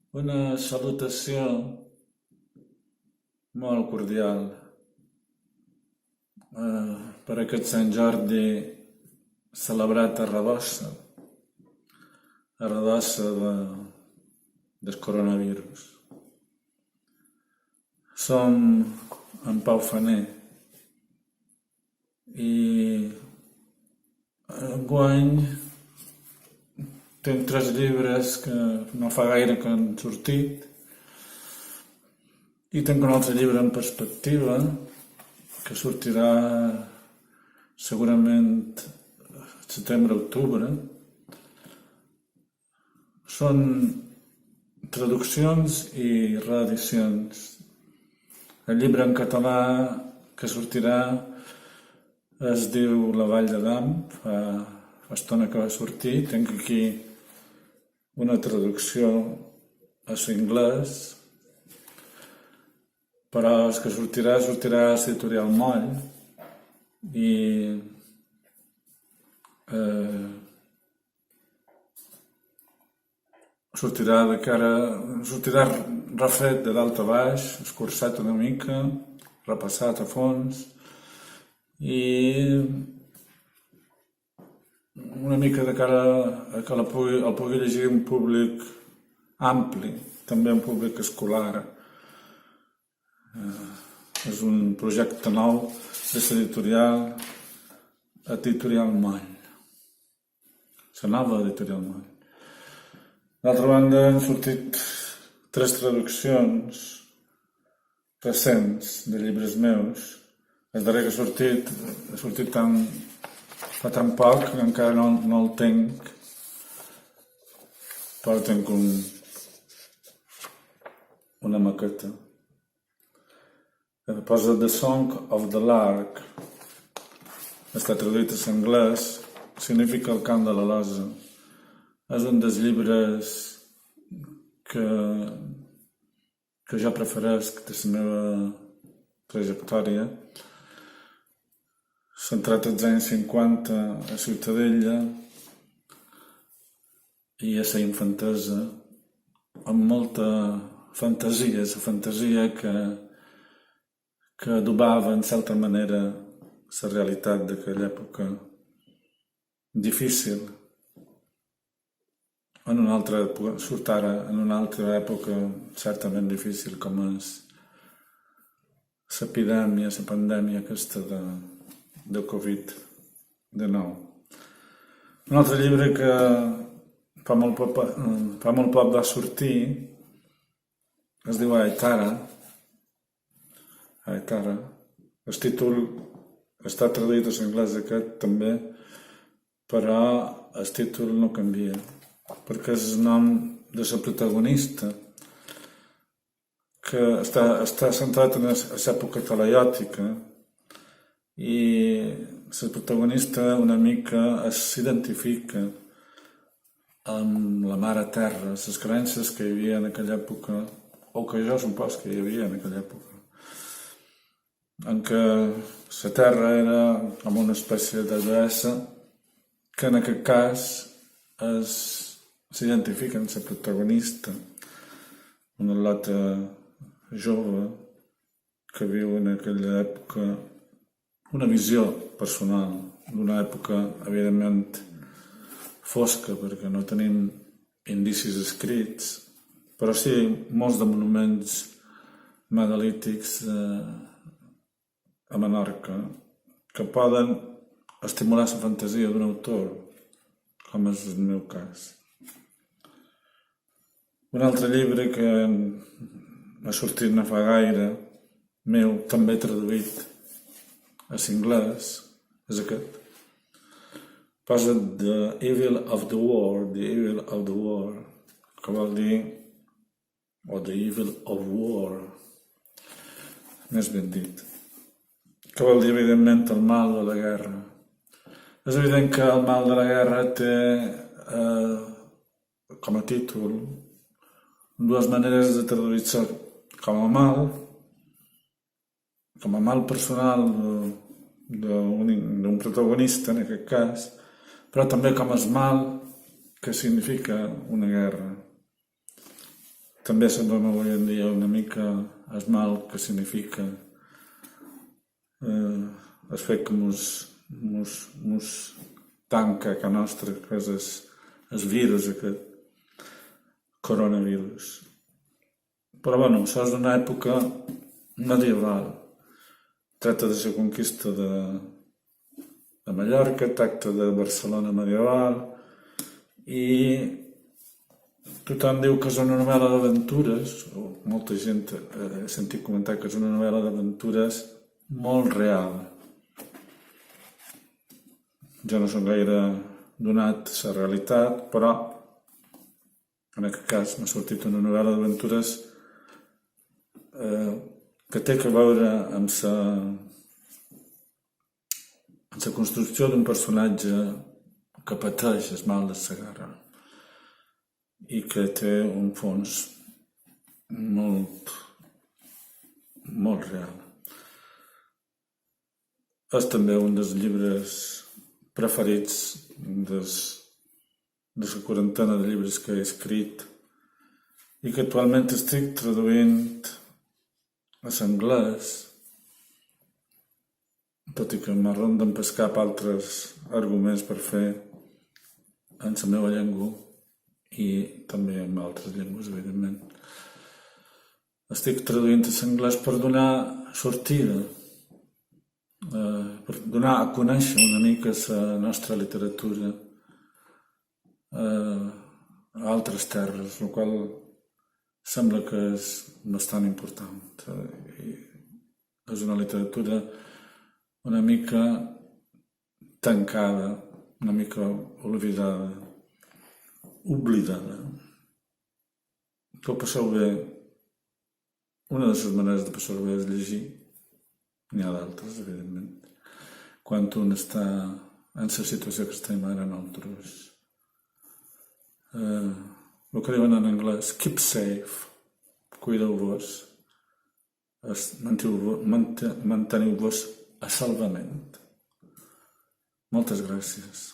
Una salutació molt cordial per aquest Sant Jordi celebrat a Radossa del coronavirus. Som en Pau Faner i enguany tinc 3 llibres que no fa gaire que han sortit i tinc un altre llibre en perspectiva que sortirà segurament setembre-octubre. Són traduccions i reedicions. El llibre en català que sortirà es diu La Vall d'Adam, fa estona que va sortir. Tinc aquí una traducció a l'anglès, però el que sortirà a l'editorial Moll i sortirà refet de dalt a baix, escurçat una mica, repassat a fons i una mica de cara a que el pugui llegir un públic ampli, també un públic escolar. És un projecte nou de l'editorial Moll, la nova editorial Moll. D'altra banda, han sortit 3 traduccions recents de llibres meus. El darrer que ha sortit fa tan poc que encara no el tinc, però tinc una maqueta. Posa The Song of the Lark. Està traduït a l'anglès, significa el cant de l'alosa. És un dels llibres que jo preferesc de la meva trajectòria. Centrat als anys 50 a Ciutadella i a la infantesa, amb molta fantasia, la fantasia que adobava en certa manera la realitat d'aquella època difícil. Surt ara en una altra època certament difícil, com és l'epidèmia, la pandèmia aquesta de Covid-19. Un altre llibre que fa molt poc va sortir es diu Aetara. El títol està traduït a l'anglès aquest també, però el títol no canvia, perquè és el nom de la protagonista, que està centrat en l'època talaiòtica, i la protagonista una mica s'identifica amb la mare terra, les creences que hi havia en aquella època, o que jo supos que hi havia en aquella època, en què la terra era com una espècie de deessa que en aquest cas s'identifica amb la protagonista, una lota jove que viu en aquella època una visió personal d'una època evidentment fosca, perquè no tenim indicis escrits, però sí molts de monuments megalítics a Menorca que poden estimular la fantasia d'un autor, com és el meu cas. Un altre llibre que ha sortit no fa gaire, meu, també traduït a l'anglès, és aquest. Posa The Evil of the War, que vol dir, o The Evil of War, més ben dit, que vol dir, evidentment, el mal de la guerra. És evident que el mal de la guerra té com a títol 2 maneres de traduir-se com a mal personal d'un protagonista, en aquest cas, però també com el mal que significa una guerra. també semblem avui en dia una mica el mal que significa el fet que mos tanca a casa nostra, que és el virus, aquest coronavirus. Però bueno, això és una època medieval. Tracta de la conquista de Mallorca, tracta de Barcelona medieval, i tothom diu que és una novel·la d'aventures, o molta gent he sentit comentar que és una novel·la d'aventures molt real. Jo no soc gaire donat a la realitat, però en aquest cas m'ha sortit una novel·la d'aventures que té a veure amb la construcció d'un personatge que pateix el mal de la guerra i que té un fons molt, molt real. És també un dels llibres preferits de la quarantena de llibres que he escrit i que actualment estic traduint a l'anglès, tot i que m'arronden per cap altres arguments per fer en la meva llengua i també en altres llengües, evidentment. Estic traduint a l'anglès per donar sortida, per donar a conèixer una mica la nostra literatura a altres terres, el qual sembla que és bastant important. És una literatura una mica tancada, una mica oblidada. Que ho passeu bé. Una de les maneres de passar bé és llegir. N'hi ha d'altres, evidentment. Quan un està en la situació que estem ara nosaltres. El que diuen en anglès, keep safe, cuideu-vos, manteniu-vos a salvament. Moltes gràcies.